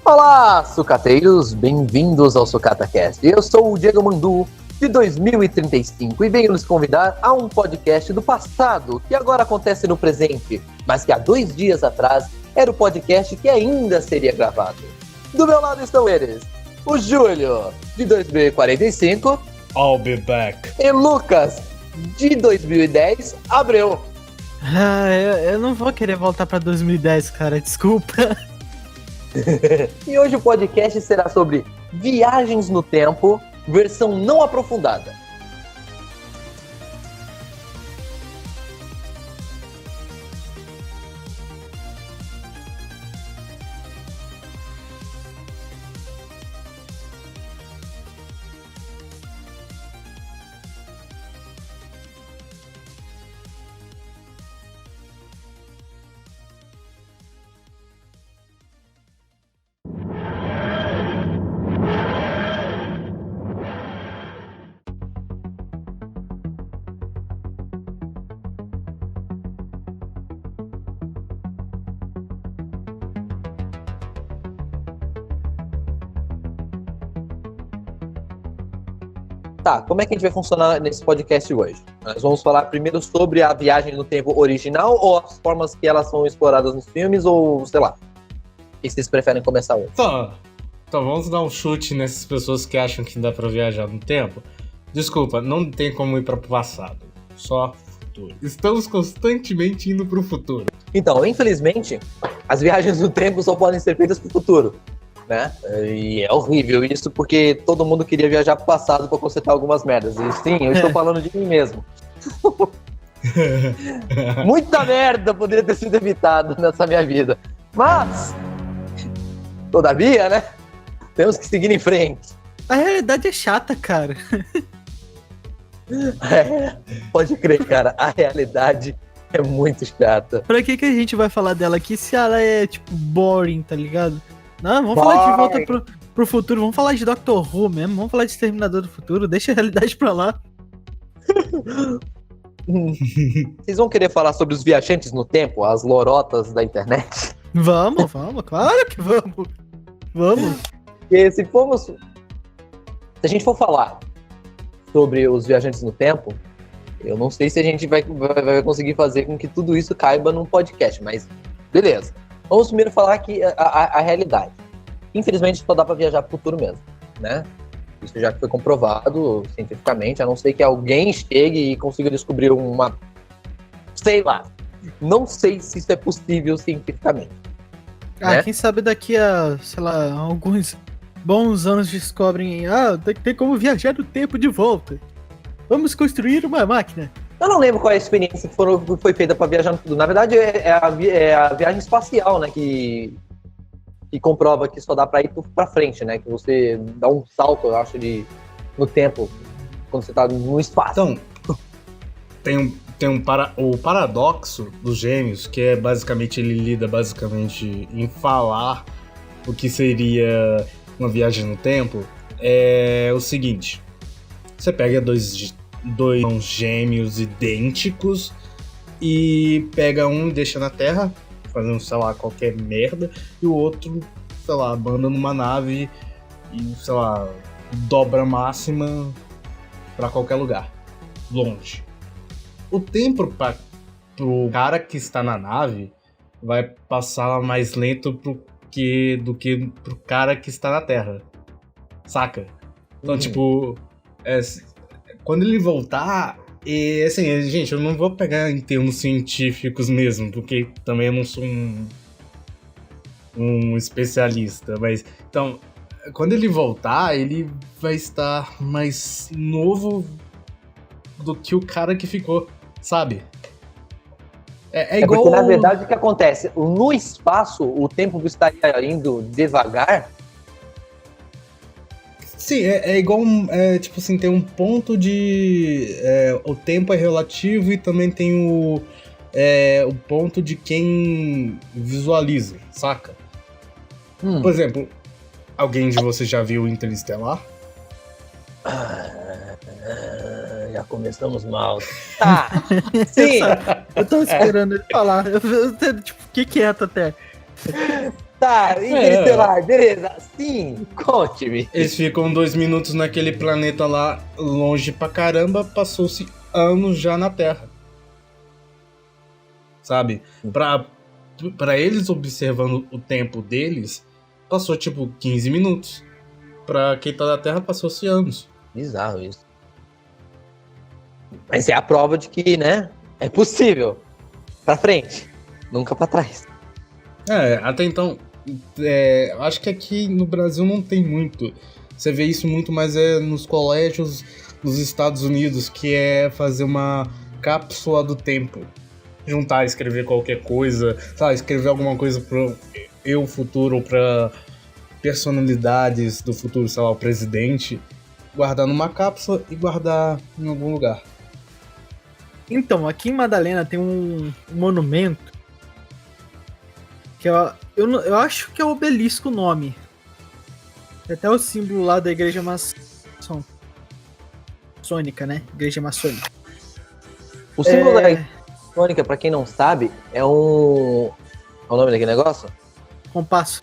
Olá, sucateiros, bem-vindos ao SucataCast. Eu sou o Diego Mandu, de 2035, e venho nos convidar a um podcast do passado, que agora acontece no presente, mas que há 2 dias atrás era o podcast que ainda seria gravado. Do meu lado estão eles, o Júlio, de 2045, I'll be back. E Lucas, de 2010, Abreu. Eu não vou querer voltar pra 2010, cara, desculpa. E hoje o podcast será sobre viagens no tempo, versão não aprofundada. Tá, como é que a gente vai funcionar nesse podcast hoje? Nós vamos falar primeiro sobre a viagem no tempo original ou as formas que elas são exploradas nos filmes, ou sei lá. O que vocês preferem começar hoje? Então vamos dar um chute nessas pessoas que acham que dá pra viajar no tempo. Desculpa, não tem como ir para o passado, só futuro. Estamos constantemente indo pro futuro. Então, infelizmente, as viagens no tempo só podem ser feitas pro futuro, né? E é horrível isso, porque todo mundo queria viajar pro passado pra consertar algumas merdas. E sim, eu estou falando de mim mesmo. Muita merda poderia ter sido evitada nessa minha vida. Mas, todavia, né? Temos que seguir em frente. A realidade é chata, cara. Pode crer, cara. A realidade é muito chata. Pra que a gente vai falar dela aqui se ela é, tipo, boring, tá ligado? Não, vamos falar de volta pro futuro, vamos falar de Doctor Who mesmo, vamos falar de Exterminador do Futuro, deixa a realidade pra lá. Vocês vão querer falar sobre os viajantes no tempo, as lorotas da internet? Vamos, claro que vamos. Vamos. Porque se a gente for falar sobre os viajantes no tempo, eu não sei se a gente vai conseguir fazer com que tudo isso caiba num podcast, mas beleza. Vamos primeiro falar aqui a realidade. Infelizmente só dá pra viajar pro futuro mesmo, né? Isso já foi comprovado cientificamente, a não ser que alguém chegue e consiga descobrir uma... Sei lá. Não sei se isso é possível cientificamente. Né? Quem sabe daqui a, sei lá, alguns bons anos descobrem, tem como viajar no tempo de volta. Vamos construir uma máquina. Eu não lembro qual é a experiência que foi feita para viajar no futuro. Na verdade, é a viagem espacial, né? Que comprova que só dá para ir para frente, né? Que você dá um salto, eu acho, no tempo quando você tá no espaço. Então, o paradoxo dos gêmeos, que é basicamente, ele lida basicamente em falar o que seria uma viagem no tempo, é o seguinte: você pega dois irmãos gêmeos idênticos e pega um e deixa na Terra, fazendo, sei lá, qualquer merda, e o outro, sei lá, manda numa nave e, sei lá, dobra máxima pra qualquer lugar, longe. O tempo pro cara que está na nave vai passar mais lento do que pro cara que está na Terra, saca? Então, tipo, quando ele voltar, assim, gente, eu não vou pegar em termos científicos mesmo, porque também eu não sou um especialista, mas, então, quando ele voltar, ele vai estar mais novo do que o cara que ficou, sabe? É igual... porque, na verdade, o que acontece? No espaço, o tempo estaria indo devagar. Sim, é igual, tipo assim, tem um ponto de... o tempo é relativo e também tem o ponto de quem visualiza, saca? Por exemplo, alguém de vocês já viu Interestelar? Já começamos mal. Sim! Eu tava esperando ele falar. Eu tipo, fiquei quieto até. Tá, Interestelar, beleza. Sim, conte-me. Eles ficam 2 minutos naquele planeta lá, longe pra caramba, passou-se anos já na Terra. Sabe? Pra eles observando o tempo deles, passou tipo 15 minutos. Pra quem tá na Terra, passou-se anos. Bizarro isso. Mas é a prova de que, né? É possível. Pra frente, nunca pra trás. Até então, acho que aqui no Brasil não tem muito. Você vê isso muito mais nos colégios dos Estados Unidos, que é fazer uma cápsula do tempo. Juntar, escrever qualquer coisa, sabe? Escrever alguma coisa pro eu futuro ou pra personalidades do futuro, sei lá, o presidente. Guardar numa cápsula e guardar em algum lugar. Então, aqui em Madalena tem um monumento que eu acho que é o Obelisco o nome. É até o símbolo lá da igreja maçônica, né? Igreja maçônica. O símbolo da igreja maçônica, pra quem não sabe, é um... Qual é o nome daquele negócio? Compasso.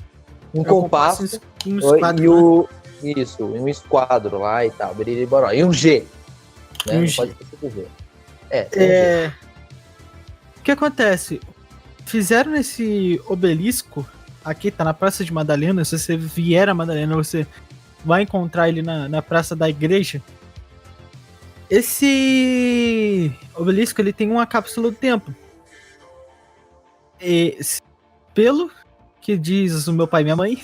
Um compasso um esquadro, e o... Isso, um esquadro lá e tal, biriri boró. E um G. Né? Um não G. pode esquecer do G. O que acontece? Fizeram nesse obelisco, aqui tá na Praça de Madalena, se você vier a Madalena, você vai encontrar ele na Praça da Igreja. Esse obelisco, ele tem uma cápsula do tempo. E, pelo que diz o meu pai e minha mãe,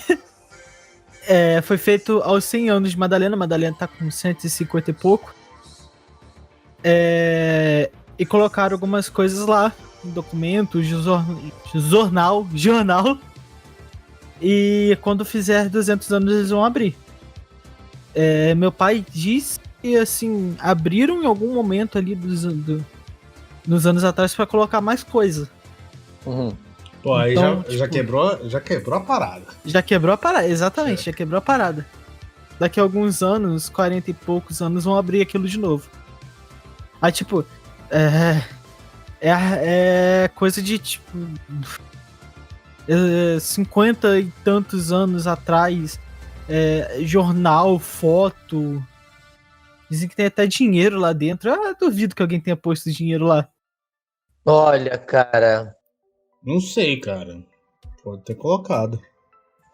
foi feito aos 100 anos de Madalena. Madalena tá com 150 e pouco. E colocaram algumas coisas lá, documentos, jornal. E quando fizer 200 anos eles vão abrir. Meu pai disse que assim, abriram em algum momento ali nos anos atrás para colocar mais coisa. Uhum. Pô, aí Então, já quebrou a parada. Já quebrou a parada, exatamente, já quebrou a parada. Daqui a alguns anos, 40 e poucos anos, vão abrir aquilo de novo. Aí, tipo, coisa de, tipo, 50 e tantos anos atrás, jornal, foto. Dizem que tem até dinheiro lá dentro. Eu duvido que alguém tenha posto dinheiro lá. Olha, cara... Não sei, cara. Pode ter colocado.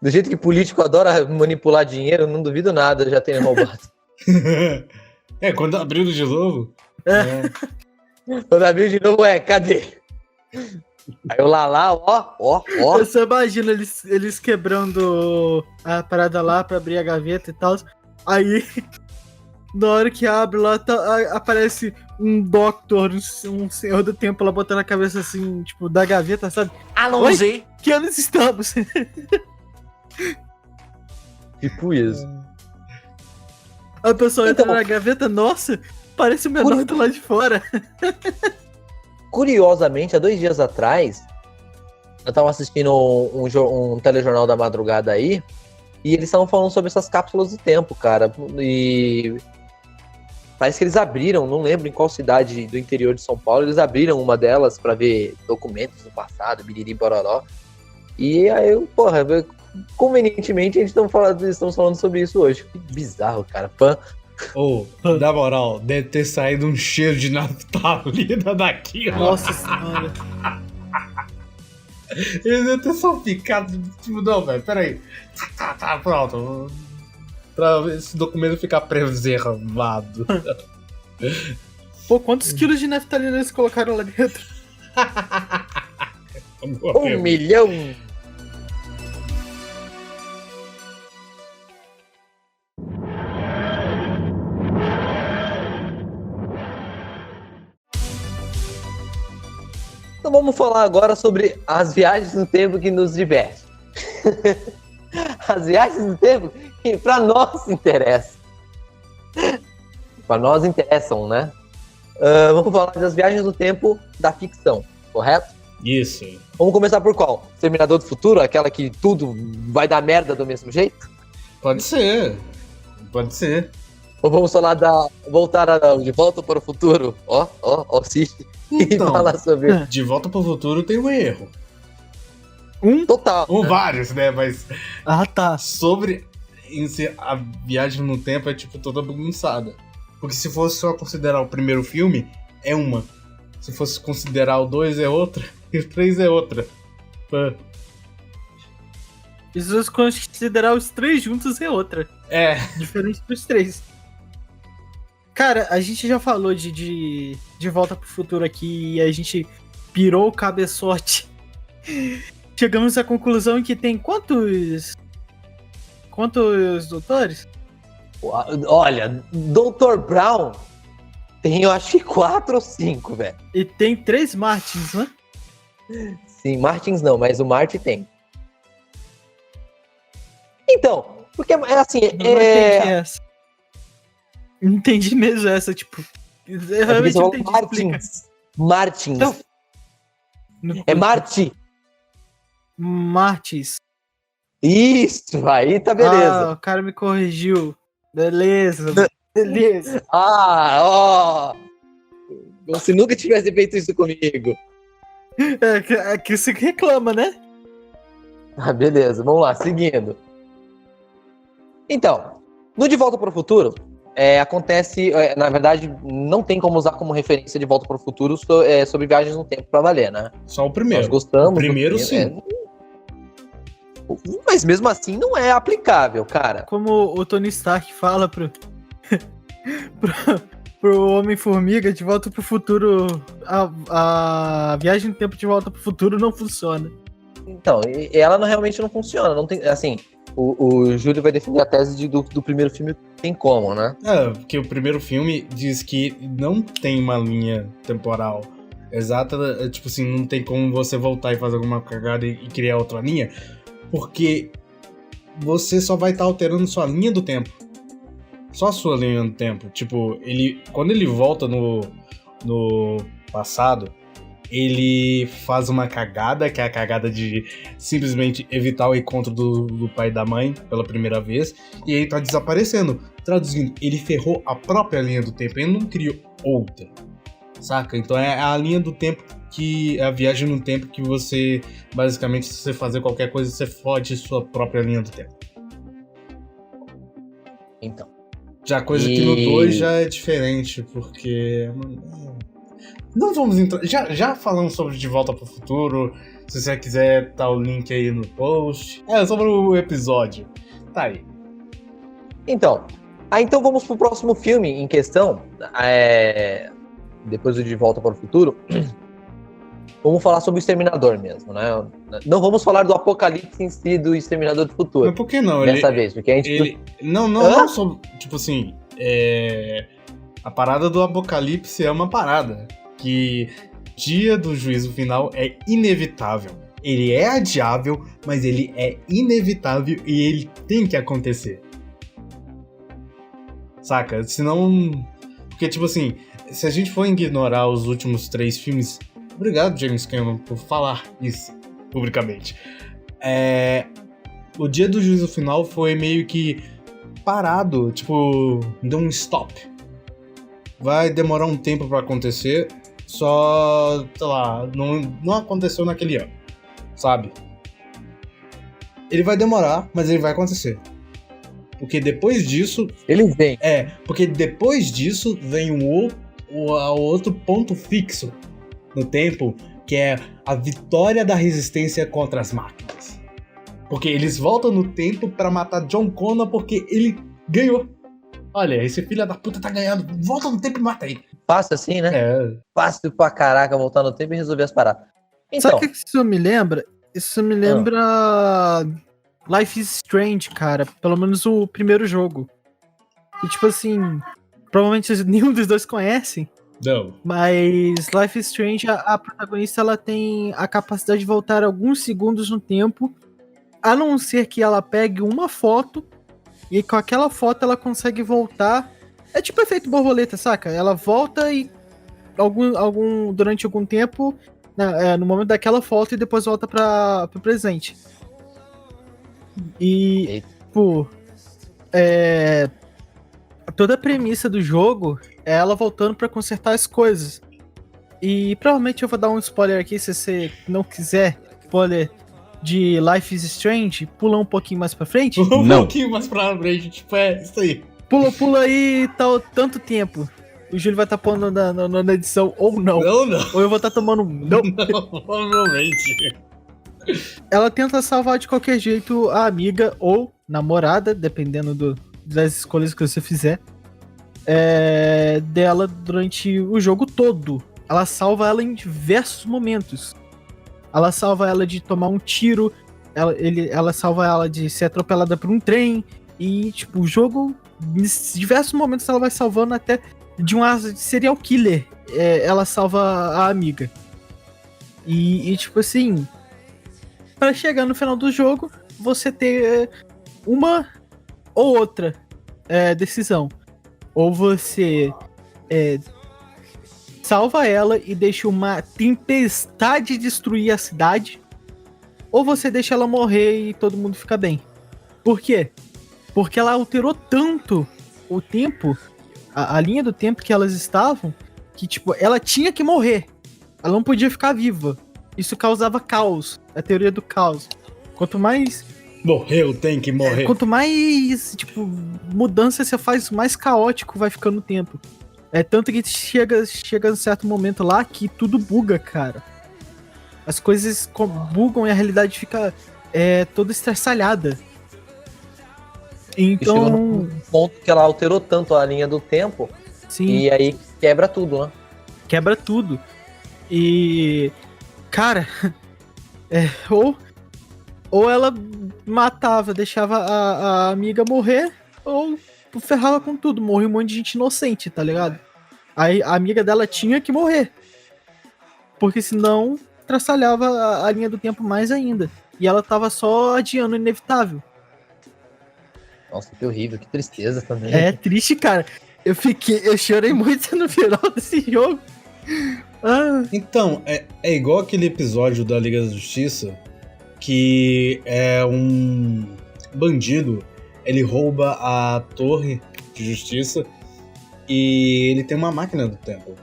Do jeito que político adora manipular dinheiro, não duvido nada já tenha roubado. Quando abriram de novo... Quando abriu de novo, cadê? Aí o Lala, ó. Eu só imagino eles quebrando a parada lá pra abrir a gaveta e tal. Aí, na hora que abre lá, aparece um doctor, um senhor do tempo lá botando a cabeça assim, tipo, da gaveta, sabe? Alonso! Que anos estamos? Tipo isso. A pessoa entra na gaveta, nossa, parece o menor do lado de fora. Curiosamente, há 2 dias atrás, eu tava assistindo um telejornal da madrugada aí, e eles estavam falando sobre essas cápsulas do tempo, cara. E parece que eles abriram, não lembro em qual cidade do interior de São Paulo, eles abriram uma delas pra ver documentos do passado, biriri bororó. E aí, porra, convenientemente, estamos falando sobre isso hoje. Que bizarro, cara. Na moral, deve ter saído um cheiro de naftalina daqui, ó. Nossa senhora. Eles devem ter só ficado. Tipo, não, velho, peraí. Tá, pronto. Pra esse documento ficar preservado. Pô, quantos quilos de naftalina eles colocaram lá dentro? 1 milhão! Então vamos falar agora sobre as viagens no tempo que nos divertem. As viagens no tempo que pra nós interessam. Pra nós interessam, né? Vamos falar das viagens no tempo da ficção, correto? Isso. Vamos começar por qual? Exterminador do Futuro? Aquela que tudo vai dar merda do mesmo jeito? Pode ser. Ou vamos falar De Volta para o Futuro? Ó, Cid. Então, E falar sobre... De Volta para o Futuro tem um erro. Total. Vários, né? Mas Ah, tá. sobre a viagem no tempo é tipo toda bagunçada. Porque se fosse só considerar o primeiro filme, é uma. Se fosse considerar o 2 é outra, e o 3 é outra. Pã. E se você considerar os 3 juntos, é outra. É. Diferente dos 3. Cara, a gente já falou de Volta pro Futuro aqui e a gente pirou o cabeçote. Chegamos à conclusão que tem quantos doutores? Olha, Dr. Brown tem, eu acho que 4 ou 5, velho. E tem 3 Martins, né? Sim, Martins não, mas o Marty tem. Então, porque é assim, Não entendi essa. Não entendi mesmo essa, tipo. Eu realmente não entendi. Martins. Então, é Marty. Martins. Isso, aí tá beleza. Ah, o cara me corrigiu. Beleza. Ó. Como se nunca tivesse feito isso comigo. É que você reclama, né? Ah, beleza, vamos lá, seguindo. Então, no De Volta para o Futuro, acontece, na verdade, não tem como usar como referência De Volta para o Futuro sobre viagens no tempo pra valer, né? Só o primeiro. Nós gostamos. O primeiro, sim. Mas mesmo assim não é aplicável, cara. Como o Tony Stark fala pro Homem-Formiga, De Volta pro Futuro, a viagem no tempo De Volta pro Futuro não funciona. Então, ela realmente não funciona. Não tem, assim, o Júlio vai defender a tese do primeiro filme, tem como, né? Porque o primeiro filme diz que não tem uma linha temporal exata, tipo assim, não tem como você voltar e fazer alguma cagada e criar outra linha, porque você só vai estar alterando sua linha do tempo. Só a sua linha do tempo. Tipo, quando ele volta no passado, ele faz uma cagada, que é a cagada de simplesmente evitar o encontro do pai e da mãe pela primeira vez, e ele tá desaparecendo. Traduzindo, ele ferrou a própria linha do tempo, ele não criou outra, saca? Então é a linha do tempo que... a viagem no tempo que você, basicamente, se você fazer qualquer coisa, você fode sua própria linha do tempo. Então. Já coisa que no 2 já é diferente, porque... Não vamos entrar... Já falamos sobre De Volta pro Futuro. Se você quiser, tá o link aí no post. Sobre o episódio. Tá aí. Então vamos pro próximo filme em questão. Depois do De Volta para o Futuro. Vamos falar sobre o Exterminador mesmo, né? Não vamos falar do apocalipse em si do Exterminador do Futuro. Mas por que não? Dessa vez, porque a gente... Não sobre... Tipo assim... A parada do apocalipse é uma parada que dia do juízo final é inevitável. Ele é adiável, mas ele é inevitável e ele tem que acontecer. Saca? Senão... Porque, tipo assim, se a gente for ignorar os últimos 3 filmes... Obrigado, James Cameron, por falar isso publicamente. O dia do juízo final foi meio que parado, tipo, deu um stop. Vai demorar um tempo pra acontecer, só, sei lá, não aconteceu naquele ano, sabe? Ele vai demorar, mas ele vai acontecer. Porque depois disso... Eles vêm. Porque depois disso vem o outro ponto fixo no tempo, que é a vitória da resistência contra as máquinas. Porque eles voltam no tempo pra matar John Connor porque ele ganhou. Olha, esse filho da puta tá ganhando. Volta no tempo e mata ele. Fácil assim, né? Fácil pra caraca voltar no tempo e resolver as paradas. Então, sabe o que isso me lembra? Isso me lembra Life is Strange, cara. Pelo menos o primeiro jogo. E tipo assim, provavelmente nenhum dos dois conhecem. Não. Mas Life is Strange, a protagonista, ela tem a capacidade de voltar alguns segundos no tempo, a não ser que ela pegue uma foto e com aquela foto ela consegue voltar. É tipo efeito borboleta, saca? Ela volta e durante algum tempo, no momento daquela foto, e depois volta pro presente. E, toda a premissa do jogo é ela voltando pra consertar as coisas. E provavelmente eu vou dar um spoiler aqui, se você não quiser spoiler, de Life is Strange, pula um pouquinho mais pra frente. Um Não. pouquinho mais pra frente, tipo, isso aí. Pula aí tanto tempo. O Júlio vai estar pondo na edição ou não. Não, Ou eu vou estar tomando não. provavelmente. Ela tenta salvar de qualquer jeito a amiga ou namorada, dependendo das escolhas que você fizer, dela durante o jogo todo. Ela salva ela em diversos momentos. Ela salva ela de tomar um tiro, ela salva ela de ser atropelada por um trem, e tipo, o jogo, em diversos momentos ela vai salvando até de um serial killer. Ela salva a amiga. E tipo assim, para chegar no final do jogo, você ter uma ou outra decisão. Ou você salva ela e deixa uma tempestade destruir a cidade, ou você deixa ela morrer e todo mundo fica bem. Por quê? Porque ela alterou tanto o tempo, a linha do tempo que elas estavam, que tipo, ela tinha que morrer. Ela não podia ficar viva. Isso causava caos, a teoria do caos. Quanto mais Morreu, tem que morrer. quanto mais, tipo, mudança você faz, mais caótico vai ficando o tempo. Tanto que chega um certo momento lá que tudo buga, cara. As coisas bugam e a realidade fica toda estraçalhada. E chegou Então, num ponto que ela alterou tanto a linha do tempo, sim, e aí quebra tudo, né? quebra tudo. E, cara, ou ela matava, deixava a amiga morrer, ou ferrava com tudo, morria um monte de gente inocente, tá ligado? Aí a amiga dela tinha que morrer, porque senão traçalhava a linha do tempo mais ainda. E ela tava só adiando o inevitável. Nossa, que horrível, que tristeza também. É triste, cara. Eu chorei muito no final desse jogo. Então, é igual aquele episódio da Liga da Justiça, que é um bandido, ele rouba a torre de justiça e ele tem uma máquina do tempo.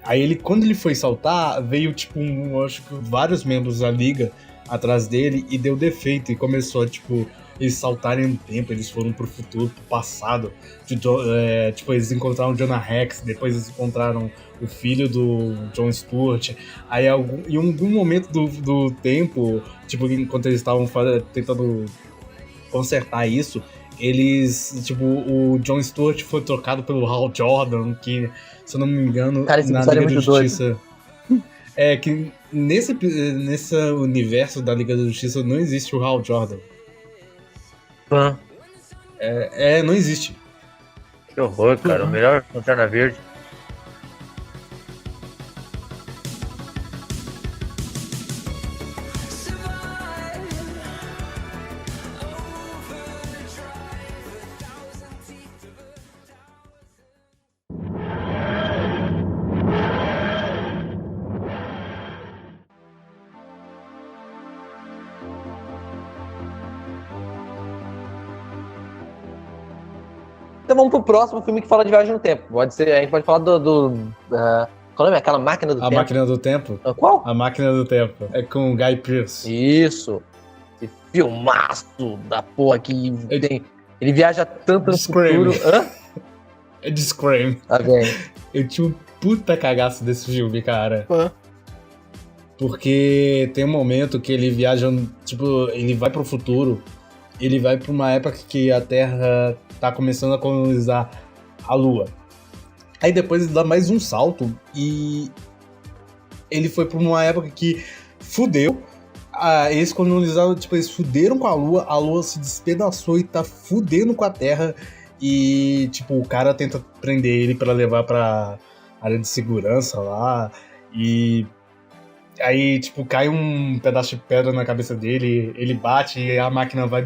Aí quando ele foi saltar, veio tipo acho que vários membros da liga atrás dele e deu defeito e começou a tipo eles saltarem no tempo, eles foram pro futuro, pro passado. Tipo, eles encontraram o Jonah Rex, depois eles encontraram o filho do Jon Stewart. Aí em algum momento do tempo, tipo, enquanto eles estavam tentando consertar isso, tipo, o Jon Stewart foi trocado pelo Hal Jordan, que, se eu não me engano, Cara, esse na episódio Liga é da muito Justiça. Que nesse universo da Liga da Justiça não existe o Hal Jordan. Não existe. Que horror, cara. O melhor Lanterna Verde. Então vamos pro próximo filme que fala de viagem no tempo. Pode ser, a gente pode falar qual é aquela máquina do A tempo? Máquina do Tempo? Qual? A Máquina do Tempo. É com o Guy Pearce. Isso. Esse filmaço da porra que tem. Ele viaja tanto no Scream. futuro. Hã? É de Scream. Tá bem. Eu tinha um puta cagaço desse filme, cara. Pô. Porque tem um momento que ele viaja, tipo, ele vai pro futuro, ele vai pra uma época que a Terra tá começando a colonizar a Lua. Aí depois ele dá mais um salto e ele foi pra uma época que fudeu. Eles colonizaram, tipo, eles fuderam com a Lua se despedaçou e tá fudendo com a Terra. E, tipo, o cara tenta prender ele pra levar pra área de segurança lá. E aí, tipo, cai um pedaço de pedra na cabeça dele, ele bate e a máquina vai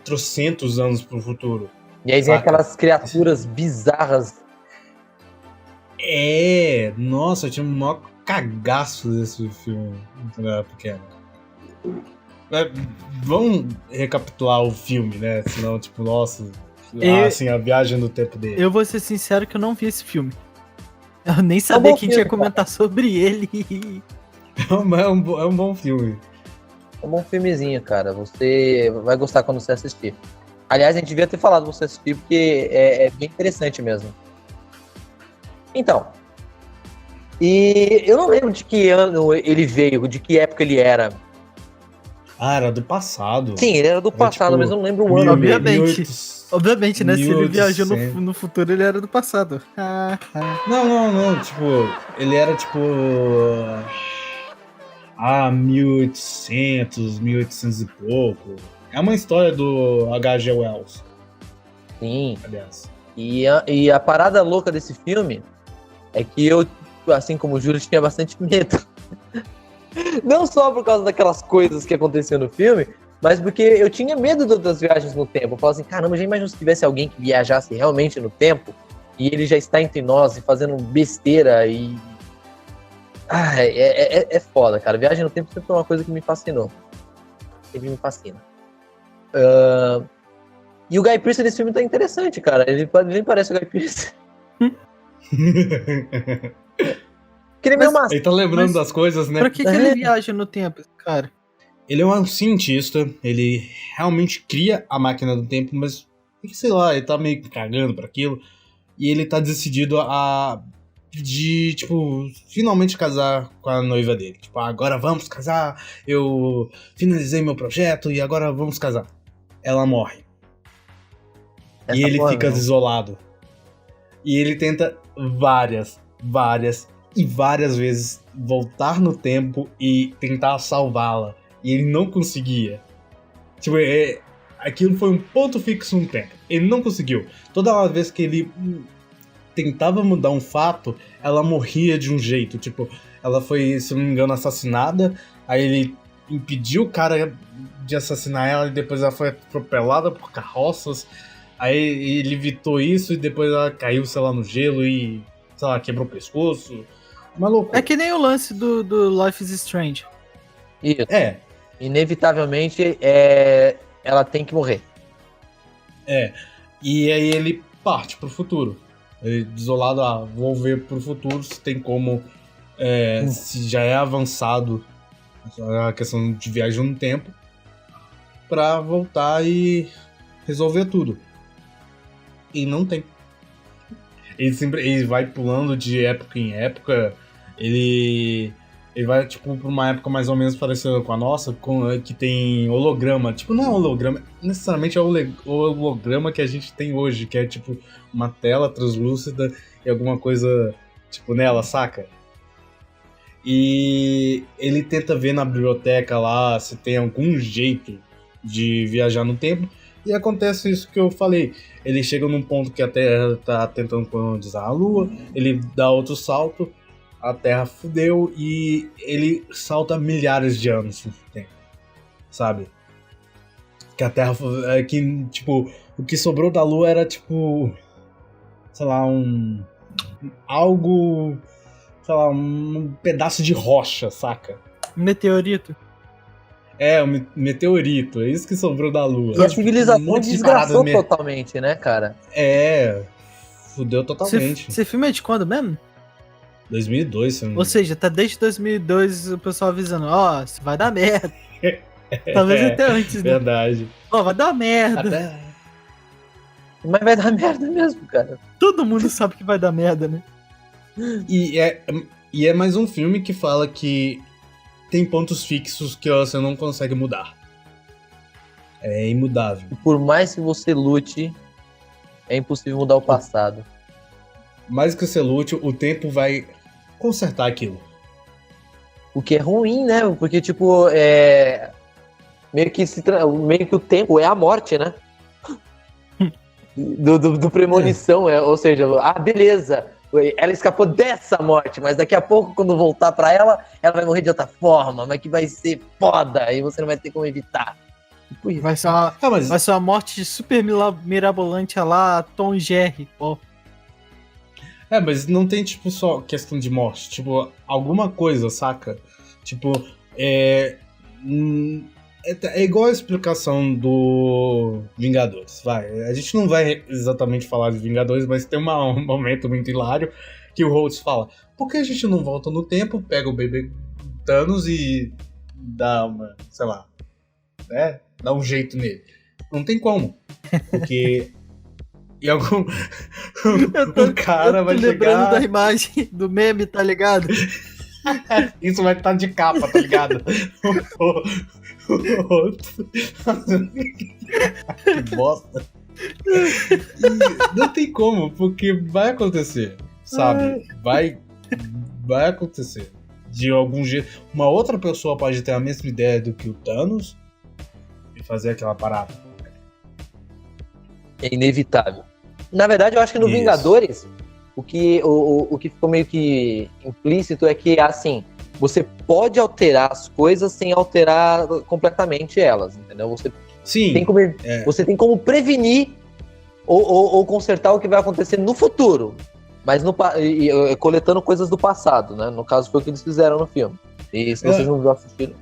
trocentos anos pro futuro. E aí vem aquelas criaturas bizarras. Nossa, eu tinha um maior cagaço desse filme quando eu era pequeno. Vamos recapitular o filme, né? Senão, tipo, nossa, assim, a viagem no tempo dele. Eu vou ser sincero que eu não vi esse filme. Eu nem sabia que a gente ia comentar sobre ele. É um bom filme. É um bom filmezinho, cara. Você vai gostar quando você assistir. Aliás, a gente devia ter falado pra você assistir, porque é bem interessante mesmo. Então, e eu não lembro de que ano ele veio, de que época ele era. Ah, era do passado. Sim, ele era do passado, tipo, mas eu não lembro o ano. Obviamente, né? Se ele viajou 1800. no futuro, ele era do passado. Não. Tipo, ele era tipo. 1800, 1800 e pouco. É uma história do H.G. Wells, Sim. aliás. E a parada louca desse filme é que eu, assim como o Júlio, tinha bastante medo. Não só por causa daquelas coisas que aconteciam no filme, mas porque eu tinha medo das viagens no tempo. Eu falava assim, caramba, já imaginou se tivesse alguém que viajasse realmente no tempo e ele já está entre nós e fazendo besteira e... Ah, é foda, cara. Viagem no tempo sempre foi uma coisa que me fascinou. Sempre me fascina. E o Guy Pearce nesse filme tá interessante, cara. Ele nem parece o Guy Pearce. Porque ele é meio massa. Ele tá lembrando das coisas, né? Pra que ele viaja no tempo, cara? Ele é um cientista, ele realmente cria a máquina do tempo, mas, sei lá, ele tá meio cagando pra aquilo. E ele tá decidido a pedir, tipo, finalmente casar com a noiva dele. Tipo, agora vamos casar, eu finalizei meu projeto e agora vamos casar. Ela morre. Essa E ele porra, fica não. isolado. E ele tenta várias vezes voltar no tempo e tentar salvá-la. E ele não conseguia. Tipo, aquilo foi um ponto fixo no tempo. Ele não conseguiu. Toda vez que ele tentava mudar um fato, ela morria de um jeito. Tipo, ela foi, se não me engano, assassinada. Aí ele impediu o cara de assassinar ela e depois ela foi atropelada por carroças. Aí ele evitou isso e depois ela caiu, sei lá, no gelo e, sei lá, quebrou o pescoço. Uma loucura. É que nem o lance do Life is Strange. Isso. É, Inevitavelmente, ela tem que morrer. e aí ele parte pro futuro. Ele desolado, vou ver pro futuro se tem como, se já é avançado a questão de viagem no tempo, pra voltar e resolver tudo. E não tem. Ele vai pulando de época em época. Ele vai, tipo, pra uma época mais ou menos parecida com a nossa, que tem holograma. Tipo, não é holograma, necessariamente é o holograma que a gente tem hoje, que é, tipo, uma tela translúcida e alguma coisa, tipo, nela, saca? E ele tenta ver na biblioteca lá se tem algum jeito de viajar no tempo. E acontece isso que eu falei. Ele chega num ponto que a Terra tá tentando colonizar a Lua, ele dá outro salto, a Terra fudeu e ele salta milhares de anos no tempo, sabe? Que a Terra, que, tipo, o que sobrou da Lua era, tipo, sei lá, algo, sei lá, um pedaço de rocha, saca? Meteorito. Um meteorito, é isso que sobrou da Lua. E a civilização Um monte de desgraçou paradas totalmente, né, cara? Fudeu totalmente. Esse filme é de quando mesmo? 2002, se não me Ou seja, tá desde 2002 o pessoal avisando, isso vai dar merda. Talvez até antes, né? Verdade. Vai dar merda. Mas vai dar merda mesmo, cara. Todo mundo sabe que vai dar merda, né? E é mais um filme que fala que tem pontos fixos que você não consegue mudar. É imudável. E por mais que você lute, é impossível mudar o passado. Mais que você lute, o tempo vai consertar aquilo. O que é ruim, né? Porque, tipo, meio que o tempo é a morte, né? do premonição, ou seja, beleza, ela escapou dessa morte, mas daqui a pouco, quando voltar pra ela vai morrer de outra forma, mas que vai ser foda, e você não vai ter como evitar. Tipo isso. Vai ser uma morte super mirabolante lá, Tom e Jerry, pô. Mas não tem, tipo, só questão de morte. Tipo, alguma coisa, saca? Tipo, é igual a explicação do Vingadores, vai. A gente não vai exatamente falar de Vingadores, mas tem um momento muito hilário que o Rhodes fala: por que a gente não volta no tempo, pega o bebê Thanos e dá uma, sei lá, né? Dá um jeito nele. Não tem como. Porque em algum o cara vai lembrando chegar... da imagem do meme, tá ligado? Isso vai estar de capa, tá ligado? O outro... Que bosta. Não tem como, porque vai acontecer, sabe? Vai acontecer. De algum jeito. Uma outra pessoa pode ter a mesma ideia do que o Thanos e fazer aquela parada. É inevitável. Na verdade, eu acho que no Isso. Vingadores, o que ficou meio que implícito é que, assim, você pode alterar as coisas sem alterar completamente elas, entendeu? Você Sim. Você tem como prevenir ou consertar o que vai acontecer no futuro, mas coletando coisas do passado, né? No caso, foi o que eles fizeram no filme. E se vocês não assistiram...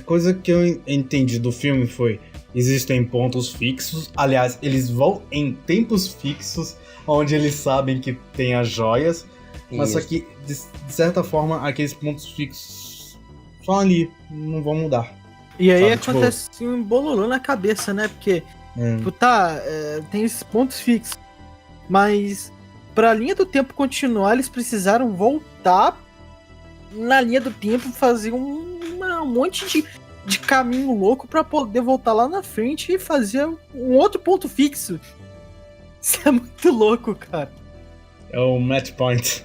Coisa que eu entendi do filme foi... Existem pontos fixos. Aliás, eles vão em tempos fixos, onde eles sabem que tem as joias. Mas só que, de certa forma, aqueles pontos fixos só ali, não vão mudar. E aí Sabe, acontece um bololô na cabeça, né? Porque, tem esses pontos fixos. Mas, pra linha do tempo continuar, eles precisaram voltar na linha do tempo, fazer um monte de caminho louco pra poder voltar lá na frente e fazer um outro ponto fixo. Isso é muito louco, cara. É o match point.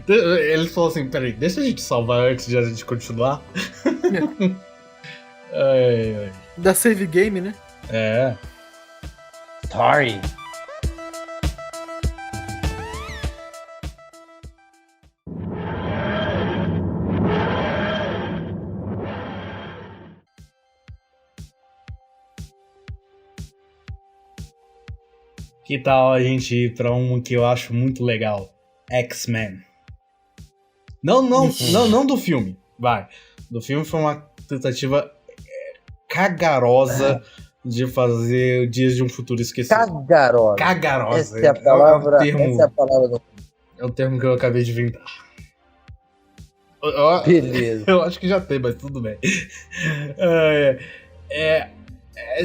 Ele falou assim, peraí, deixa a gente salvar antes de a gente continuar. Ai. Da save game, né? É. Sorry. Que tal a gente ir pra um que eu acho muito legal? X-Men. Não do filme. Vai. Do filme foi uma tentativa cagarosa de fazer Dias de um Futuro Esquecido. Cagarosa. Essa é a palavra. É o termo que eu acabei de inventar. Beleza. Eu acho que já tem, mas tudo bem.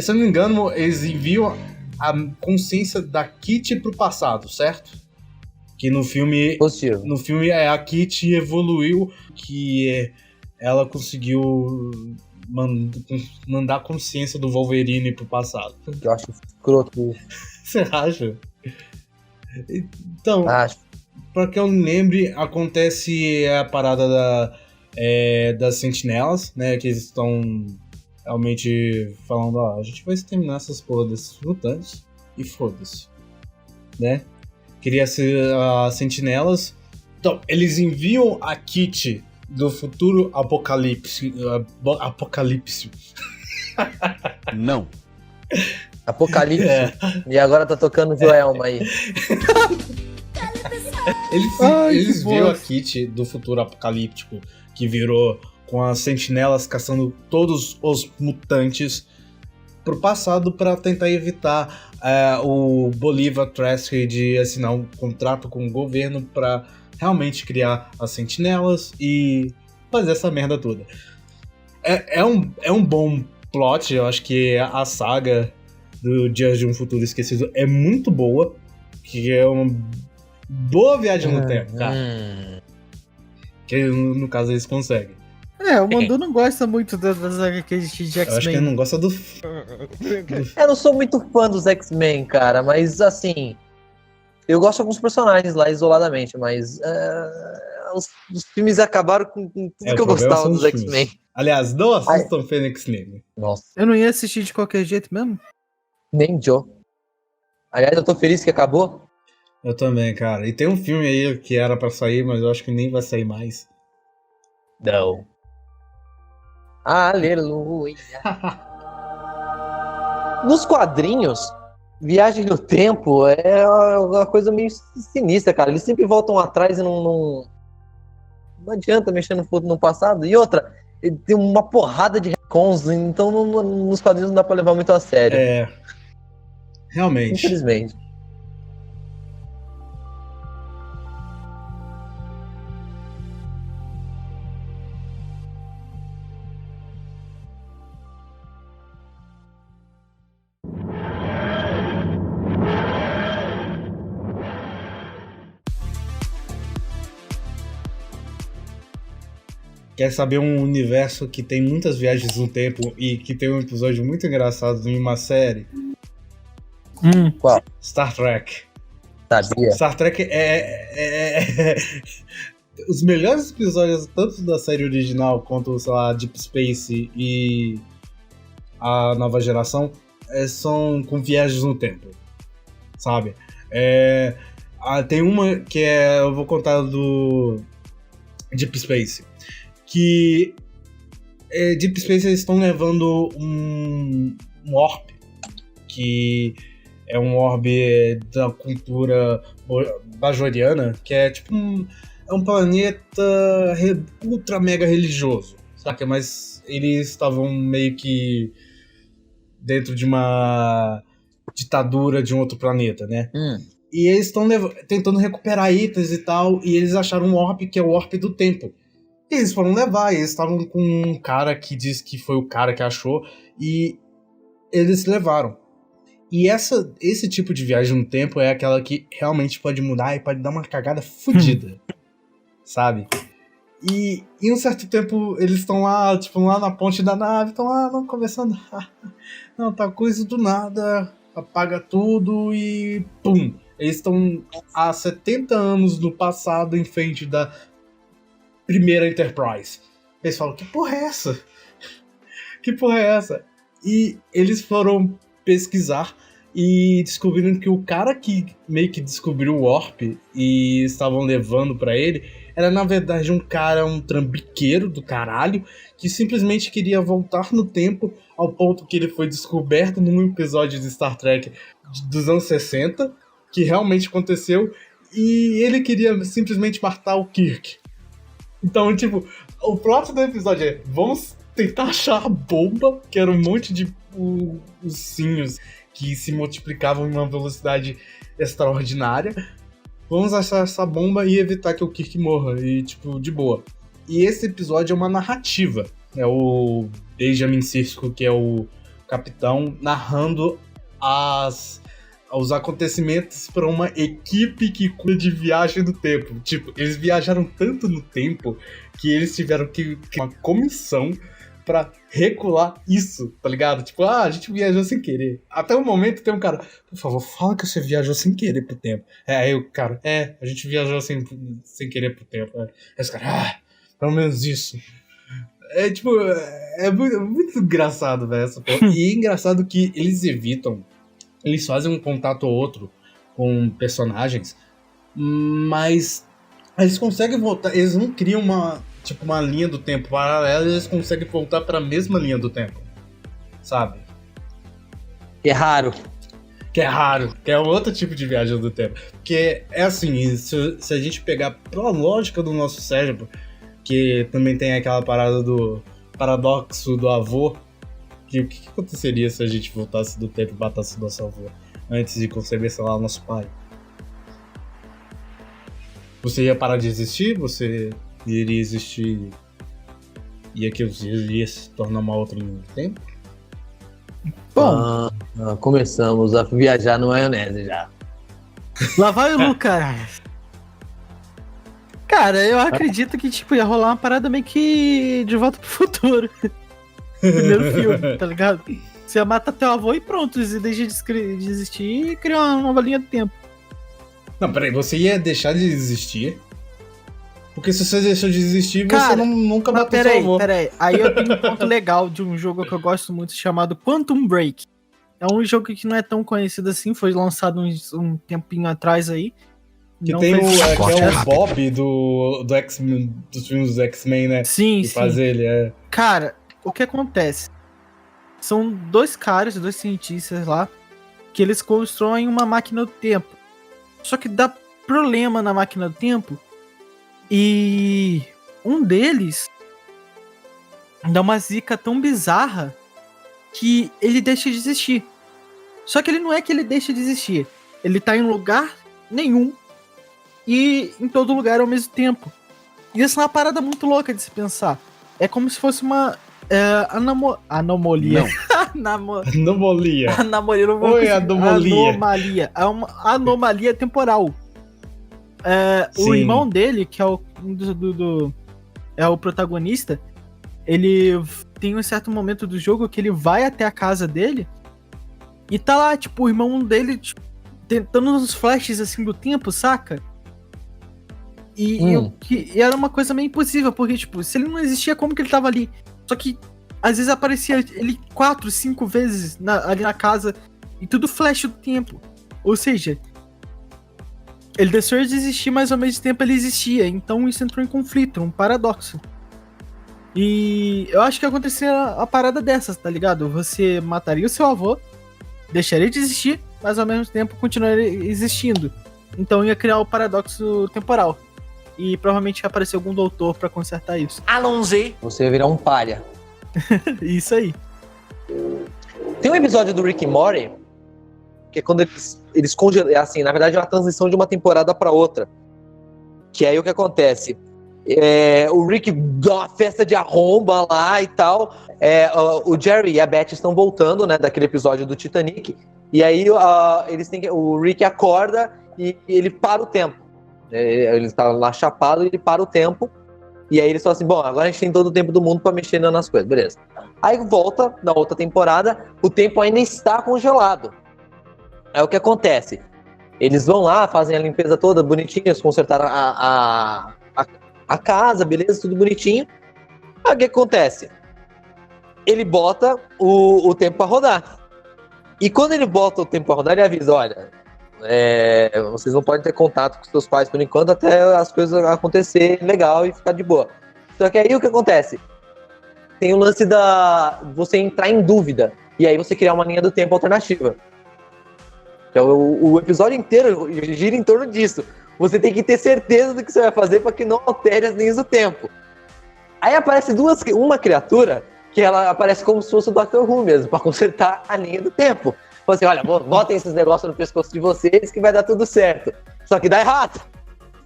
Se eu não me engano, eles enviam a consciência da Kitty pro passado, certo? Que no filme... Positivo. No filme a Kitty evoluiu, que ela conseguiu mandar a consciência do Wolverine pro passado. Eu acho escroto isso. Você acha? Então, Acho. pra que eu lembre, acontece a parada das sentinelas, né? Que eles estão realmente falando, ó, a gente vai exterminar essas porra desses mutantes e foda-se, né? Queria ser as sentinelas. Então, eles enviam a Kitty do futuro apocalipse. Não. Apocalipse. E agora tá tocando Joelma aí. Eles viram a Kitty do futuro apocalíptico, que virou com as sentinelas caçando todos os mutantes pro passado para tentar evitar o Bolivar Trask de assinar um contrato com o governo para realmente criar as sentinelas e fazer essa merda toda. É um bom plot, eu acho que a saga do Dias de um Futuro Esquecido é muito boa, que é uma boa viagem no tempo, cara. Que no caso eles conseguem. O Mandu não gosta muito das HQs de X-Men. Eu acho que ele não gosta do... Eu não sou muito fã dos X-Men, cara, mas assim... Eu gosto de alguns personagens lá isoladamente, mas... os filmes acabaram com tudo que eu gostava dos X-Men. Aliás, não assistam Fênix Negra. Nossa. Eu não ia assistir de qualquer jeito mesmo? Nem Joe. Aliás, eu tô feliz que acabou. Eu também, cara. E tem um filme aí que era pra sair, mas eu acho que nem vai sair mais. Não. Aleluia. Nos quadrinhos, viagem no tempo é uma coisa meio sinistra, cara. Eles sempre voltam atrás e não adianta mexer no passado. E outra, tem uma porrada de retcons, então nos quadrinhos não dá pra levar muito a sério. Realmente. Infelizmente. quer saber um universo que tem muitas viagens no tempo e que tem um episódio muito engraçado em uma série? Qual? Star Trek. Sabia? Star Trek os melhores episódios, tanto da série original quanto, sei lá, Deep Space e a nova geração, são com viagens no tempo, sabe? Tem uma que eu vou contar do Deep Space, que Deep Space eles estão levando um orb, que é um orb da cultura bajoriana, que é tipo um planeta ultra mega religioso, saca? Mas eles estavam meio que dentro de uma ditadura de um outro planeta, né? E eles estão tentando recuperar itens e tal, e eles acharam um orb que é o orb do tempo. E eles foram levar, e eles estavam com um cara que diz que foi o cara que achou, e eles levaram. E esse tipo de viagem no tempo é aquela que realmente pode mudar e pode dar uma cagada fodida, sabe? E em um certo tempo eles estão lá, tipo, lá na ponte da nave, estão lá não, conversando. Não, tá coisa do nada, apaga tudo e pum! Eles estão há 70 anos no passado em frente da primeira Enterprise. Eles falam, que porra é essa? Que porra é essa? E eles foram pesquisar e descobriram que o cara que meio que descobriu o Warp e estavam levando pra ele era na verdade um trambiqueiro do caralho que simplesmente queria voltar no tempo ao ponto que ele foi descoberto num episódio de Star Trek dos anos 60, que realmente aconteceu, e ele queria simplesmente matar o Kirk. Então, tipo, o plot do episódio é: vamos tentar achar a bomba, que era um monte de ursinhos que se multiplicavam em uma velocidade extraordinária. Vamos achar essa bomba e evitar que o Kirk morra, e tipo, de boa. E esse episódio é uma narrativa. É o Benjamin Sisko, que é o capitão, narrando os acontecimentos para uma equipe que cuida de viagem no tempo. Tipo, eles viajaram tanto no tempo que eles tiveram que uma comissão pra recuar isso, tá ligado? Tipo, a gente viajou sem querer. Até o momento tem um cara, por favor, fala que você viajou sem querer pro tempo. Aí o cara, a gente viajou sem querer pro tempo. Aí esse cara, pelo menos isso. Tipo, é muito engraçado, velho, essa porra. E é engraçado que eles fazem um contato ou outro com personagens, mas eles conseguem voltar, eles não criam uma linha do tempo paralela, eles conseguem voltar para a mesma linha do tempo, sabe? Que é raro. Que é outro tipo de viagem do tempo. Porque é assim, se a gente pegar pela lógica do nosso cérebro, que também tem aquela parada do paradoxo do avô, que o que aconteceria se a gente voltasse do tempo e matasse o nosso avô antes de conceber, sei lá, o nosso pai? Você ia parar de existir? Você iria existir e aquilo iria se tornar uma outra linha do tempo? Bom, Começamos a viajar no maionese já. lá vai o Lucas. Cara, eu acredito que tipo, ia rolar uma parada meio que De Volta pro Futuro. Primeiro filme, tá ligado? Você mata teu avô e pronto, você deixa de existir e cria uma nova linha do tempo. Não, peraí, você ia deixar de existir? Porque se você deixou de existir, Cara, você nunca matou seu avô. Peraí. Aí eu tenho um ponto legal de um jogo que eu gosto muito chamado Quantum Break. É um jogo que não é tão conhecido assim, foi lançado um tempinho atrás aí. Que não tem fez que é o Bob do X-Men, dos filmes do X-Men, né? Sim, que sim. faz ele, Cara, o que acontece? São dois cientistas lá, que eles constroem uma máquina do tempo. Só que dá problema na máquina do tempo. E um deles dá uma zica tão bizarra que ele deixa de existir. Só que ele não é que ele deixa de existir. Ele tá em lugar nenhum e em todo lugar ao mesmo tempo. E isso é uma parada muito louca de se pensar. É como se fosse uma anomalia. Anomalia. Anomalia. Não vou Oi, conseguir. anomalia. É uma anomalia temporal. O Sim. irmão dele, que é um é o protagonista, ele tem um certo momento do jogo que ele vai até a casa dele e tá lá, tipo, o irmão dele, tipo, tentando uns flashes, assim, do tempo, saca? E era uma coisa meio impossível, porque, tipo, se ele não existia, como que ele tava ali? Só que, às vezes, aparecia ele 4, 5 vezes ali na casa, e tudo flash do tempo. Ou seja, ele deixou de existir, mas ao mesmo tempo ele existia. Então isso entrou em conflito, um paradoxo. E eu acho que aconteceria a parada dessas, tá ligado? Você mataria o seu avô, deixaria de existir, mas ao mesmo tempo continuaria existindo. Então ia criar o paradoxo temporal. E provavelmente ia aparecer algum doutor pra consertar isso. Allons-y. Você ia virar um palha. Isso aí. Tem um episódio do Rick and Morty que é quando eles congelam, assim, na verdade é uma transição de uma temporada pra outra. Que aí o que acontece? O Rick dá uma festa de arromba lá e tal. O Jerry e a Beth estão voltando, né, daquele episódio do Titanic. E aí o Rick acorda e ele para o tempo. Ele está lá chapado e ele para o tempo. E aí eles falam assim, bom, agora a gente tem todo o tempo do mundo pra mexer nas coisas, beleza. Aí volta, na outra temporada, o tempo ainda está congelado. Aí o que acontece? Eles vão lá, fazem a limpeza toda bonitinha, consertaram a casa, beleza, tudo bonitinho. Aí o que acontece? Ele bota o tempo pra rodar. E quando ele bota o tempo pra rodar, ele avisa, olha, vocês não podem ter contato com seus pais por enquanto, até as coisas acontecerem legal e ficar de boa. Só que aí o que acontece? Tem o lance você entrar em dúvida, e aí você criar uma linha do tempo alternativa. Então o episódio inteiro gira em torno disso. Você tem que ter certeza do que você vai fazer para que não altere as linhas do tempo. Aí aparece uma criatura que ela aparece como se fosse o Dr. Who mesmo, para consertar a linha do tempo. Fala assim, olha, botem esses negócios no pescoço de vocês que vai dar tudo certo. Só que dá errado.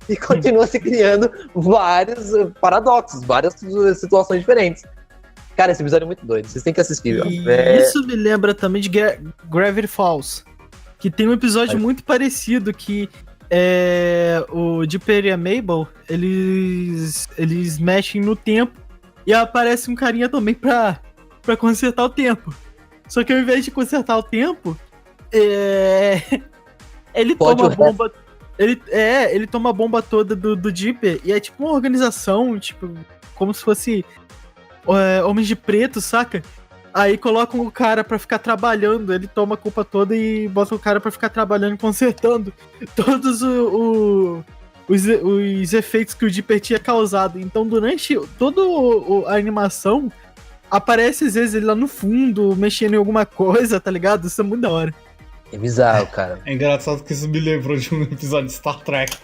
E continua se criando vários paradoxos, várias situações diferentes. Cara, esse episódio é muito doido, vocês têm que assistir. Isso me lembra também de Gravity Falls, que tem um episódio muito parecido que o Dipper e a Mabel, eles mexem no tempo e aparece um carinha também pra consertar o tempo. Só que ao invés de consertar o tempo, ele toma a bomba. Ele toma a bomba toda do Dipper e é tipo uma organização, tipo, como se fosse Homens de Preto, saca? Aí colocam o cara pra ficar trabalhando, ele toma a culpa toda e bota o cara pra ficar trabalhando e consertando todos os efeitos que o Dipper tinha causado. Então durante toda a animação, aparece às vezes ele lá no fundo, mexendo em alguma coisa, tá ligado? Isso é muito da hora. É bizarro, cara. É engraçado que isso me lembrou de um episódio de Star Trek.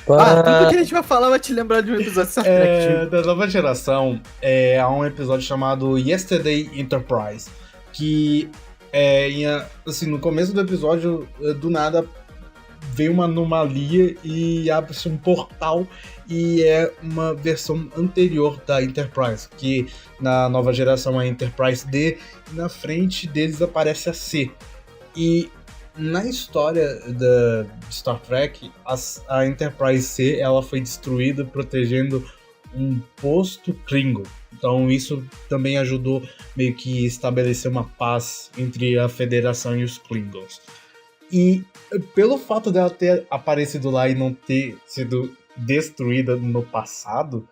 Tudo que a gente vai falar vai te lembrar de um episódio de Star Trek. Da nova geração, há um episódio chamado Yesterday Enterprise, que assim, no começo do episódio, do nada, veio uma anomalia e abre-se um portal e é uma versão anterior da Enterprise, que na nova geração é a Enterprise D e na frente deles aparece a C. E na história de Star Trek, a Enterprise C ela foi destruída protegendo um posto Klingon. Então isso também ajudou meio que estabelecer uma paz entre a Federação e os Klingons. E pelo fato dela ter aparecido lá e não ter sido destruída no passado,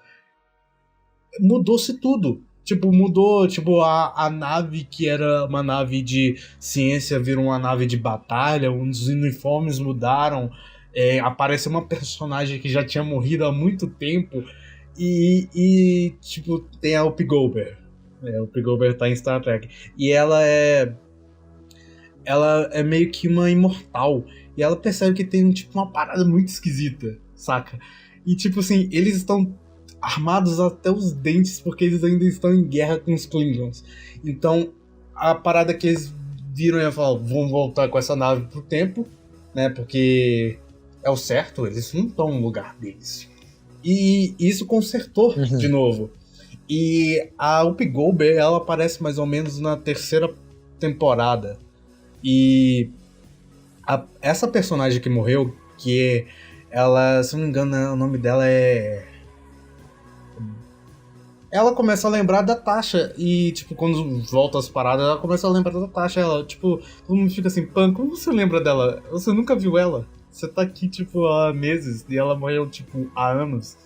mudou-se tudo. Mudou, a nave que era uma nave de ciência virou uma nave de batalha, os uniformes mudaram, apareceu uma personagem que já tinha morrido há muito tempo e tem a Whoopi Goldberg. A Whoopi Goldberg tá em Star Trek. E ela é meio que uma imortal. E ela percebe que tem uma parada muito esquisita, saca? E assim, eles estão armados até os dentes porque eles ainda estão em guerra com os Klingons. Então, a parada que eles viram e falaram, vão voltar com essa nave pro tempo, né? Porque é o certo, eles não estão no lugar deles. E isso consertou de novo. E a Whoopi Goldberg, ela aparece mais ou menos na 3ª temporada. E essa personagem que morreu, que ela, se não me engano, o nome dela é ela começa a lembrar da Tasha. E, tipo, quando volta as paradas, ela começa a lembrar da Tasha. Ela, tipo, todo mundo fica assim, Pan, como você lembra dela? Você nunca viu ela? Você tá aqui, tipo, há meses e ela morreu, tipo, há anos.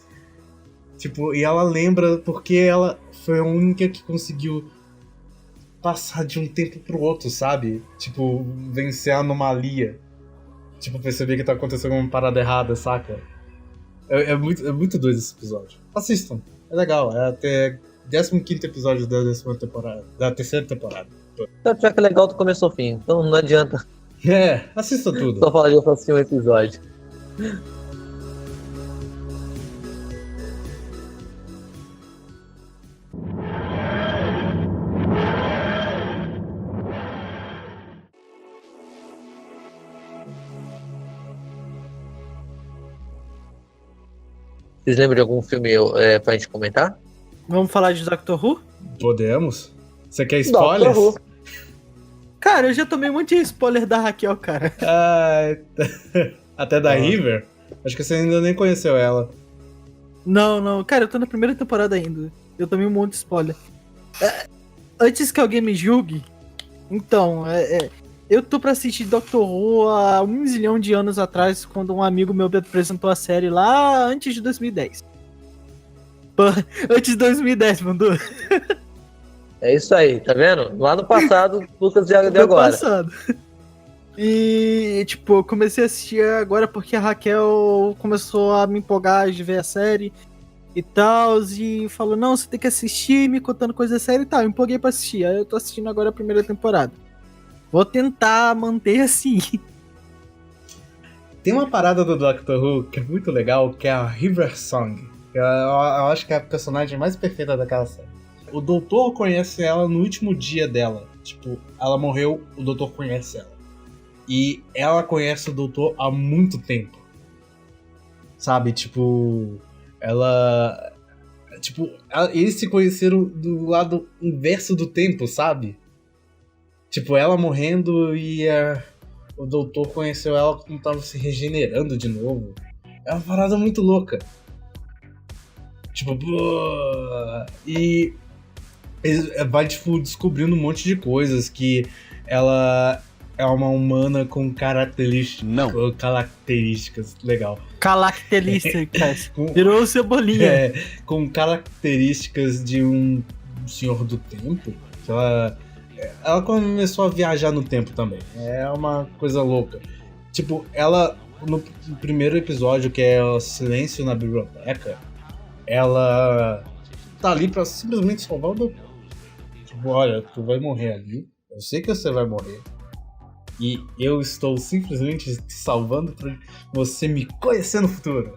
Tipo, e ela lembra porque ela foi a única que conseguiu passar de um tempo pro outro, sabe? Tipo, vencer a anomalia. Tipo, perceber que tá acontecendo uma parada errada, saca? É muito doido esse episódio. Assistam, é legal. É até 15º episódio da 10ª temporada, da 3ª temporada. Então, já que é legal do começo ao fim, então não adianta Assista tudo. só falar de eu assistir um episódio. Vocês lembram de algum filme pra gente comentar? Vamos falar de Doctor Who? Podemos? Você quer spoilers? Doctor Who. Cara, eu já tomei muito spoiler da Raquel, cara. Até da River? Acho que você ainda nem conheceu ela. Não. Cara, eu tô na primeira temporada ainda. Eu tomei um monte de spoiler. Antes que alguém me julgue, então, eu tô pra assistir Doctor Who há 1 zilhão de anos atrás, quando um amigo meu me apresentou a série lá antes de 2010. Antes de 2010, mandou. É isso aí, tá vendo? Lá no passado, Lucas de No agora. passado. E, tipo, eu comecei a assistir agora porque a Raquel começou a me empolgar de ver a série e tal, e falou, não, você tem que assistir, me contando coisa séria e tal. Eu empolguei pra assistir, aí eu tô assistindo agora a primeira temporada. Vou tentar manter assim. Tem uma parada do Doctor Who que é muito legal, que é a River Song. Eu acho que é a personagem mais perfeita daquela série. O doutor conhece ela no último dia dela. Tipo, ela morreu, o doutor conhece ela. E ela conhece o doutor há muito tempo. Sabe, tipo... Ela... Tipo, eles se conheceram do lado inverso do tempo, sabe? Tipo, ela morrendo e o doutor conheceu ela quando tava se regenerando de novo. É uma parada muito louca. Tipo, e vai, tipo, descobrindo um monte de coisas, que ela é uma humana com características. Não. Características, legal. Características. Virou o Cebolinha. Com características de um senhor do tempo. Ela começou a viajar no tempo também. É uma coisa louca. Tipo, ela, no primeiro episódio, que é o Silêncio na Biblioteca, ela tá ali pra simplesmente salvar o doutor. Tipo, olha, tu vai morrer ali. Eu sei que você vai morrer. E eu estou simplesmente te salvando pra você me conhecer no futuro.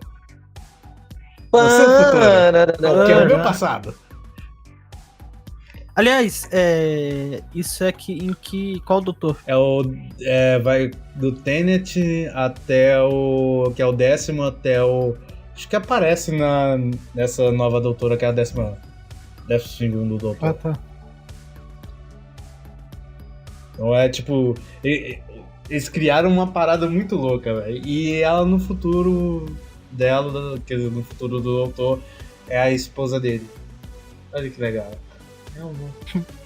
Você é o futuro. Que é o meu passado. Aliás, isso é qual doutor? Vai do Tenet até o... que é o 10º até o... Acho que aparece nessa nova doutora, que é a 12º doutor. Ah, tá. Então é tipo... Eles criaram uma parada muito louca, velho. E ela no futuro dela, quer dizer, no futuro do doutor, é a esposa dele. Olha que legal.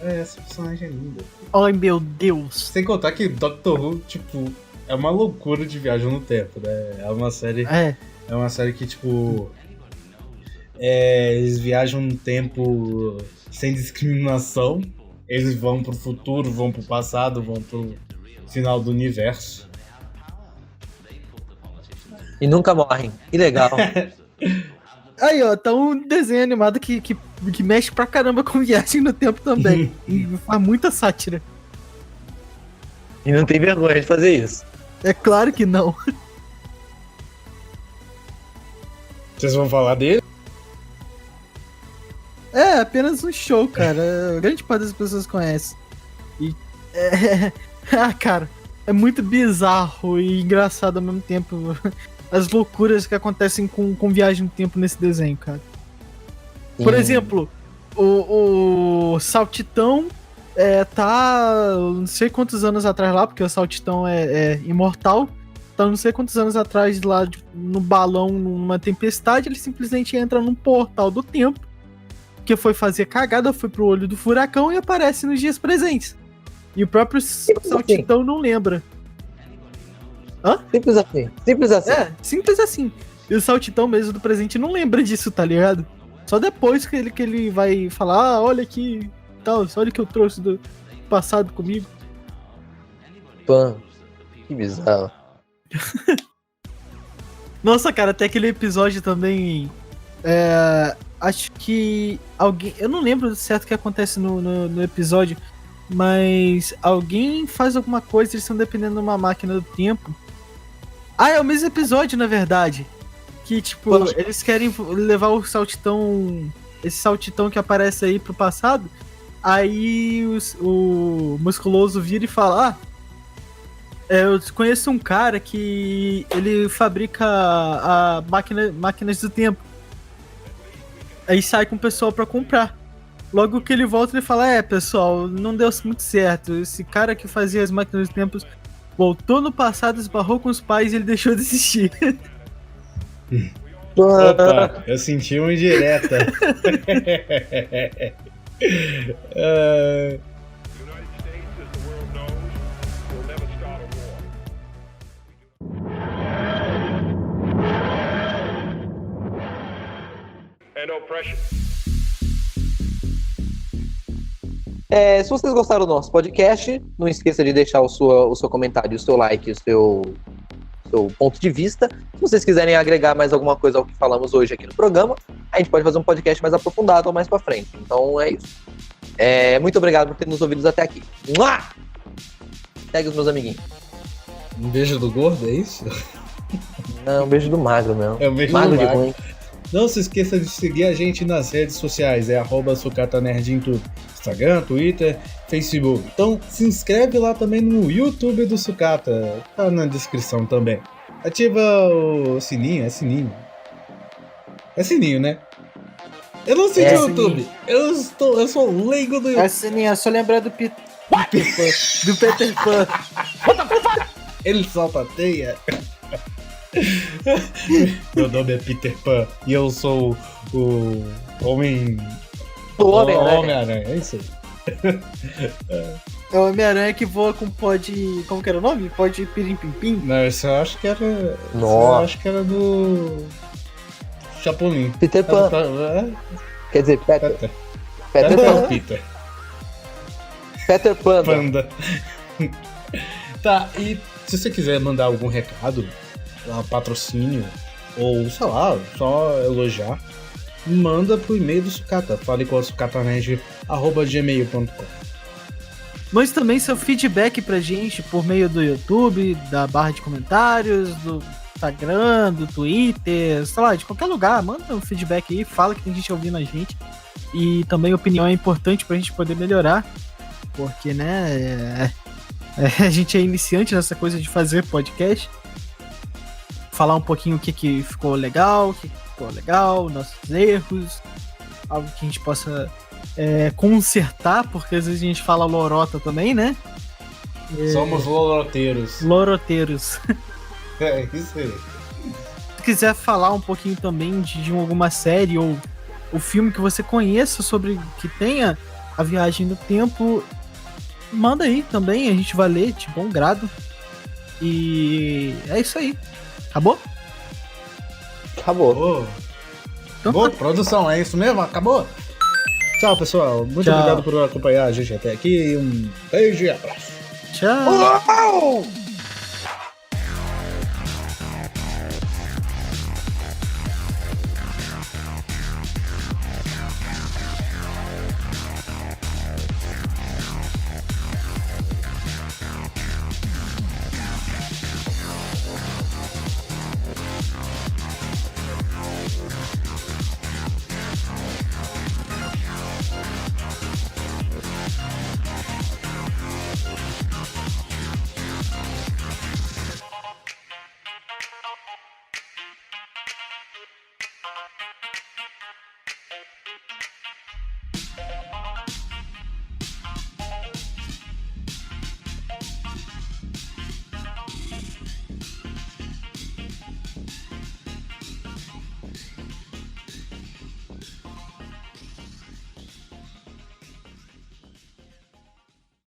Essa personagem é linda. Ai, meu Deus. Sem contar que Doctor Who, tipo, é uma loucura de viagem no tempo, né? É uma série que, tipo... eles viajam no tempo sem discriminação. Eles vão pro futuro, vão pro passado, vão pro final do universo. E nunca morrem. Que legal. Aí, ó, tá um desenho animado que mexe pra caramba com viagem no tempo também. E faz muita sátira. E não tem vergonha de fazer isso. É claro que não. Vocês vão falar dele? É apenas um show, cara. A grande parte das pessoas conhece. E cara, é muito bizarro e engraçado ao mesmo tempo as loucuras que acontecem com viagem no tempo nesse desenho, cara. Por exemplo, o Saltitão tá não sei quantos anos atrás lá, porque o Saltitão é imortal. Tá não sei quantos anos atrás lá no balão, numa tempestade, ele simplesmente entra num portal do tempo porque foi fazer cagada, foi pro olho do furacão e aparece nos dias presentes. E o próprio Saltitão não lembra. Simples assim. Simples assim. É, simples assim. E o Saltitão mesmo do presente não lembra disso, tá ligado? Só depois que ele vai falar, olha aqui, tal, olha o que eu trouxe do passado comigo. Pan. Que bizarro. Nossa, cara, até aquele episódio também. Acho que alguém. Eu não lembro certo o que acontece no episódio, mas alguém faz alguma coisa, eles estão dependendo de uma máquina do tempo. Ah, é o mesmo episódio, na verdade. Que, tipo, eles querem levar o Saltitão. Esse Saltitão que aparece aí pro passado. Aí o Musculoso vira e fala: eu conheço um cara que ele fabrica máquinas do tempo. Aí sai com o pessoal pra comprar. Logo que ele volta, ele fala: pessoal, não deu muito certo. Esse cara que fazia as máquinas do tempo voltou no passado, esbarrou com os pais e ele deixou de existir. Opa, eu senti uma indireta. Se vocês gostaram do nosso podcast, não esqueça de deixar o seu comentário, o seu like, o seu ponto de vista. Se vocês quiserem agregar mais alguma coisa ao que falamos hoje aqui no programa, a gente pode fazer um podcast mais aprofundado ou mais pra frente. Então é isso. Muito obrigado por ter nos ouvido até aqui. Mua! Segue os meus amiguinhos. Um beijo do gordo, é isso? Não, um beijo do magro, meu. É um beijo magro do de magro. ruim. Não se esqueça de seguir a gente nas redes sociais, @sucatanerd em tudo. Instagram, Twitter, Facebook. Então se inscreve lá também no YouTube do Sucata, tá na descrição também. Ativa o sininho, é sininho. É sininho, né? Eu não sei de YouTube, eu sou leigo do YouTube. É sininho, é só lembrar do Peter Pan. Ele solta a teia. Meu nome é Peter Pan e eu sou o Homem... O Homem-Aranha. Homem-Aranha, é isso aí. É o Homem-Aranha que voa com pó de... Como que era o nome? Pó de pirim-pim-pim? Não, isso eu acho que era... Nossa. Eu acho que era do... Chapolin. Peter Pan. Quer dizer, Peter Pan. Peter Peter Pan. Panda. Tá, e se você quiser mandar algum recado, patrocínio, ou sei lá, só elogiar, manda pro e-mail do Sucata. Fale com a sucatanerd@gmail.com. Mas também seu feedback pra gente por meio do YouTube, da barra de comentários, do Instagram, do Twitter, sei lá, de qualquer lugar. Manda um feedback aí, fala que tem gente ouvindo a gente. E também opinião é importante pra gente poder melhorar. Porque, né, a gente é iniciante nessa coisa de fazer podcast. Falar um pouquinho o que ficou legal, nossos erros, algo que a gente possa consertar, porque às vezes a gente fala lorota também, né? Somos loroteiros. Loroteiros. É isso aí. Se quiser falar um pouquinho também de alguma série ou o filme que você conheça sobre que tenha a viagem no tempo, manda aí também, a gente vai ler de bom grado. E é isso aí. Acabou? Acabou. Então, Boa produção, é isso mesmo? Acabou? Tchau, pessoal. Muito Tchau. obrigado por acompanhar a gente até aqui. Um beijo e abraço. Tchau. Uau!